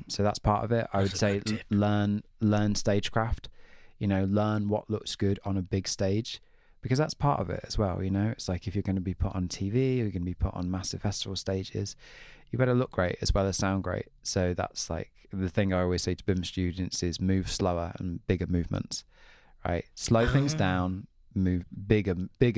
So that's part of it. I would say learn stagecraft, you know, learn what looks good on a big stage, because that's part of it as well, you know? It's like, if you're going to be put on TV or you're going to be put on massive festival stages, you better look great as well as sound great. So that's like the thing I always say to BIM students is move slower and bigger movements, right? Slow things down, move bigger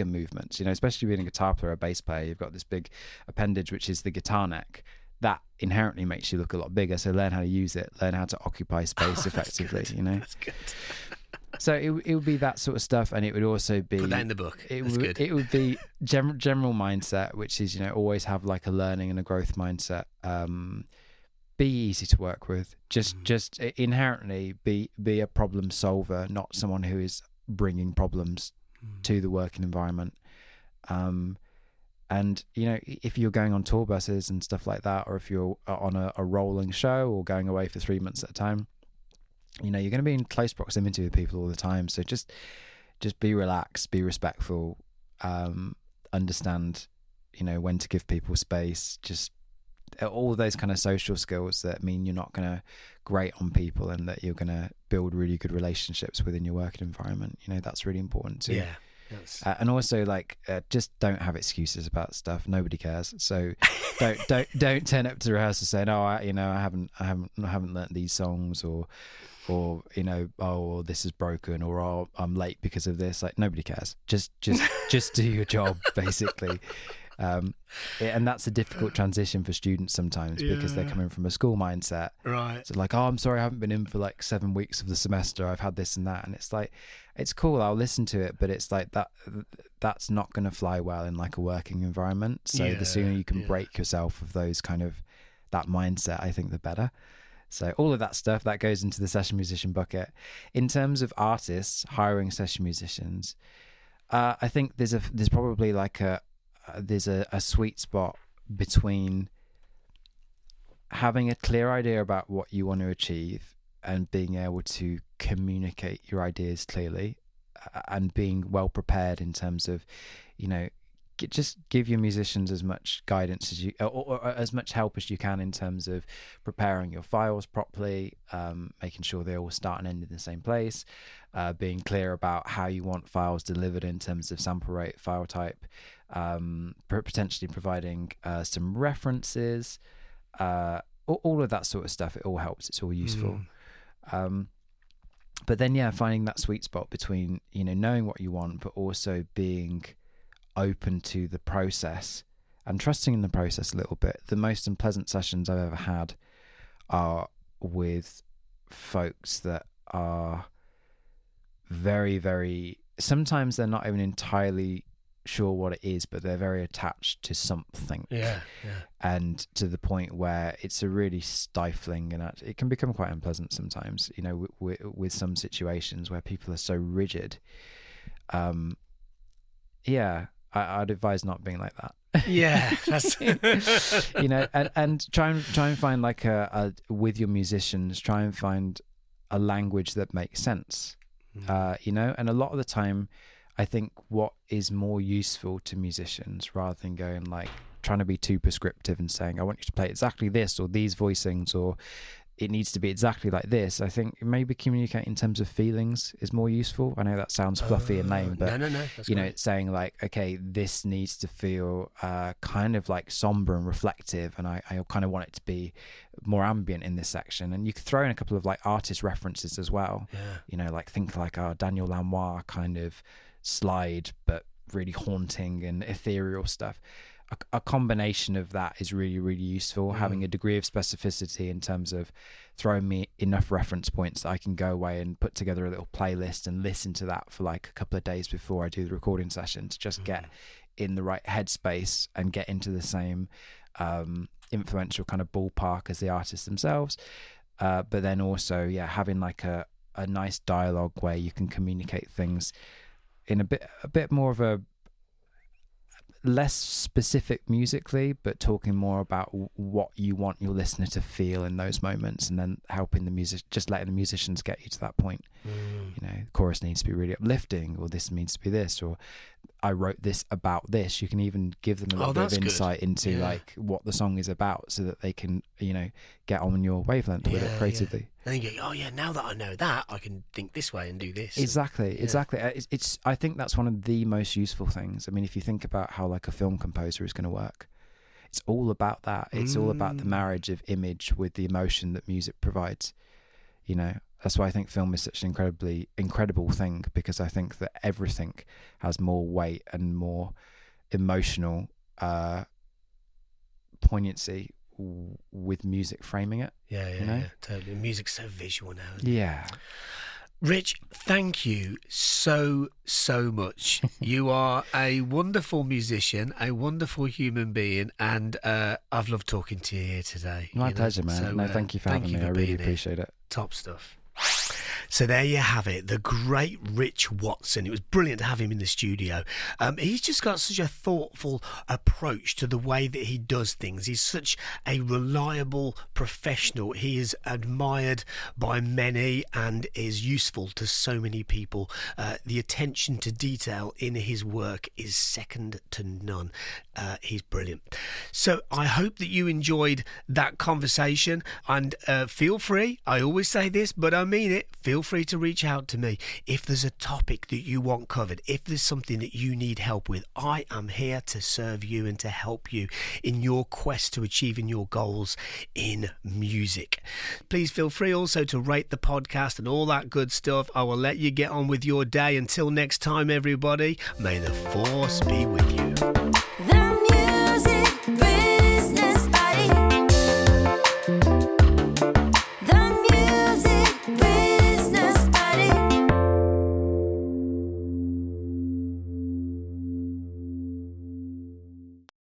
movements, you know, especially being a guitar player or a bass player, you've got this big appendage, which is the guitar neck. That inherently makes you look a lot bigger. So learn how to use it, learn how to occupy space effectively, you know? That's good. So it would be that sort of stuff, and it would also be, put that in the book. It would be general mindset, which is, you know, always have like a learning and a growth mindset. Be easy to work with. Just inherently be a problem solver, not someone who is bringing problems to the working environment. And you know, if you're going on tour buses and stuff like that, or if you're on a rolling show or going away for 3 months at a time, you're going to be in close proximity with people all the time. So just be relaxed, be respectful, understand, when to give people space, just all those kind of social skills that mean you're not going to grate on people and that you're going to build really good relationships within your working environment. That's really important too. Yeah. And also, just don't have excuses about stuff. Nobody cares. So don't turn up to rehearsal saying, "Oh, I haven't learnt these songs," or "Oh, this is broken," or "Oh, I'm late because of this." Like, nobody cares. Just do your job, basically. And that's a difficult transition for students sometimes because they're coming from a school mindset. Right. So "Oh, I'm sorry, I haven't been in for 7 weeks of the semester. I've had this and that." And it's it's cool, I'll listen to it, but it's that's not going to fly well in a working environment. So the sooner you can break yourself of those kind of that mindset, I think the better. So all of that stuff that goes into the session musician bucket. In terms of artists hiring session musicians, I think there's probably there's a sweet spot between having a clear idea about what you want to achieve and being able to communicate your ideas clearly, and being well prepared in terms of, just give your musicians as much guidance as you, or as much help as you can in terms of preparing your files properly, making sure they all start and end in the same place, being clear about how you want files delivered in terms of sample rate, file type, potentially providing some references, all of that sort of stuff. It all helps. It's all useful. But then, finding that sweet spot between, knowing what you want, but also being open to the process and trusting in the process a little bit. The most unpleasant sessions I've ever had are with folks that are very, very, sometimes they're not even entirely sure what it is, but they're very attached to something. And to the point where it's a really stifling, and it can become quite unpleasant sometimes, with some situations where people are so rigid. I'd advise not being like that. That's and try and find with your musicians, try and find a language that makes sense. And a lot of the time, I think what is more useful to musicians, rather than going trying to be too prescriptive and saying, "I want you to play exactly this, or these voicings, or it needs to be exactly like this," I think maybe communicate in terms of feelings is more useful. I know that sounds fluffy and lame, but no, that's great. It's saying okay, this needs to feel kind of somber and reflective, and I kind of want it to be more ambient in this section. And you could throw in a couple of artist references as well. Think our Daniel Lanois kind of slide, but really haunting and ethereal stuff. A combination of that is really, really useful. Having a degree of specificity in terms of throwing me enough reference points that I can go away and put together a little playlist and listen to that for a couple of days before I do the recording session, to just get in the right headspace and get into the same influential kind of ballpark as the artists themselves. But then also, having a nice dialogue where you can communicate things in a bit more of a less specific musically, but talking more about what you want your listener to feel in those moments, and then helping just letting the musicians get you to that point. The chorus needs to be really uplifting, or this needs to be this, or I wrote this about this. You can even give them a little bit of insight into what the song is about, so that they can get on your wavelength with it creatively. And then you go, now that I know that, I can think this way and do this. Exactly. It's I think that's one of the most useful things. I mean, if you think about how a film composer is going to work, it's all about that. It's all about the marriage of image with the emotion that music provides. That's why I think film is such an incredible thing, because I think that everything has more weight and more emotional poignancy with music framing it. Totally. Music's so visual now. Yeah. Rich, thank you so much. You are a wonderful musician, a wonderful human being, and I've loved talking to you here today. My pleasure, man. Thank you for having me. I really appreciate it. Top stuff. So there you have it, the great Rich Watson. It was brilliant to have him in the studio. He's just got such a thoughtful approach to the way that he does things. He's such a reliable professional. He is admired by many and is useful to so many people. The attention to detail in his work is second to none. He's brilliant. So I hope that you enjoyed that conversation, and feel free, I always say this, but I mean it, feel free to reach out to me if there's a topic that you want covered, if there's something that you need help with. I am here to serve you and to help you in your quest to achieving your goals in music. Please feel free also to rate the podcast and all that good stuff. I will let you get on with your day. Until next time, everybody, may the force be with you.